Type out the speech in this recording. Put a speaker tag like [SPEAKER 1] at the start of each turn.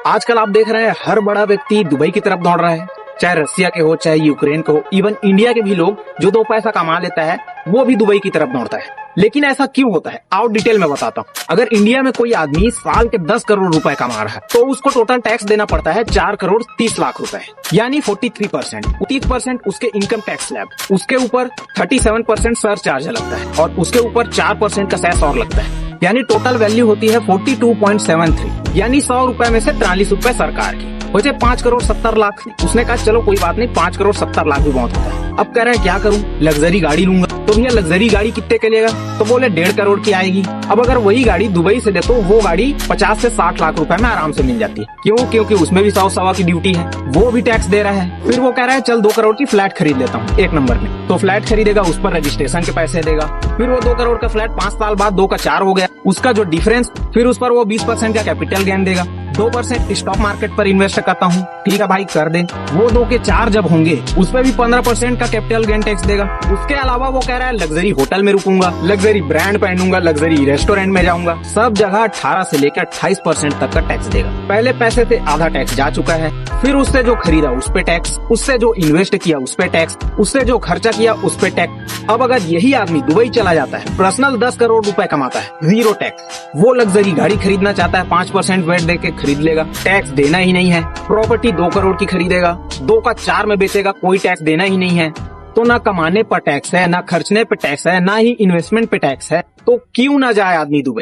[SPEAKER 1] आजकल आप देख रहे हैं हर बड़ा व्यक्ति दुबई की तरफ दौड़ रहा है, चाहे रसिया के हो, चाहे यूक्रेन के हो, इवन इंडिया के भी लोग जो दो पैसा कमा लेता है वो भी दुबई की तरफ दौड़ता है। लेकिन ऐसा क्यों होता है, आओ डिटेल में बताता हूँ। अगर इंडिया में कोई आदमी साल के 10 करोड़ रुपए कमा रहा है तो उसको टोटल टैक्स देना पड़ता है 4 करोड़ 30 लाख रुपए, यानी 43%। 30% उसके इनकम टैक्स स्लैब, उसके ऊपर 37% सर चार्ज लगता है और उसके ऊपर 4% का सेस और लगता है, यानी टोटल वैल्यू होती है 42.73, यानी 100 रुपए में से 43 रुपए सरकार की, वजह 5 करोड़ 70 लाख। उसने कहा चलो कोई बात नहीं, 5 करोड़ 70 लाख भी बहुत होता है। अब कह रहे हैं क्या करूं, लग्जरी गाड़ी लूंगा। तो भैया लग्जरी गाड़ी कितने के लेगा, तो बोले 1.5 करोड़ की आएगी। अब अगर वही गाड़ी दुबई से दे तो वो गाड़ी 50 से 60 लाख रुपए में आराम से मिल जाती है। क्यों? क्योंकि उसमें भी 100 की ड्यूटी है, वो भी टैक्स दे रहा है। फिर वो कह रहा है चल 2 करोड़ की फ्लैट खरीद लेता हूँ 1 नंबर में, तो फ्लैट खरीदेगा, उस पर रजिस्ट्रेशन के पैसे देगा। फिर वो 2 करोड़ का फ्लैट 5 साल बाद 2 का 4 हो गया, उसका जो डिफरेंस, फिर उस पर वो 20% का कैपिटल गेन देगा। 2% स्टॉक मार्केट पर इन्वेस्ट करता हूँ, ठीक है भाई कर दे। वो 2 के 4 जब होंगे उस पर भी 15% का कैपिटल गेन टैक्स देगा। उसके अलावा वो कह रहा है लग्जरी होटल में रुकूंगा, लग्जरी ब्रांड पहनूंगा, लग्जरी रेस्टोरेंट में जाऊंगा, सब जगह 18 से लेकर 28% तक का टैक्स देगा। पहले पैसे से आधा टैक्स जा चुका है, फिर उससे जो खरीदा उस पे टैक्स, उससे जो इन्वेस्ट किया उस पे टैक्स, उससे जो खर्चा किया उस पे टैक्स। अब अगर यही आदमी दुबई चला जाता है, पर्सनल 10 करोड़ रुपए कमाता है, 0 टैक्स। वो लग्जरी गाड़ी खरीदना चाहता है, 5% वेट दे के खरीद लेगा, टैक्स देना ही नहीं है। प्रॉपर्टी 2 करोड़ की खरीदेगा, 2 का 4 में बेचेगा, कोई टैक्स देना ही नहीं है। तो ना कमाने पर टैक्स है, ना खर्चने पे टैक्स है, ना ही इन्वेस्टमेंट पे टैक्स है, तो क्यों ना जाए आदमी दुबई।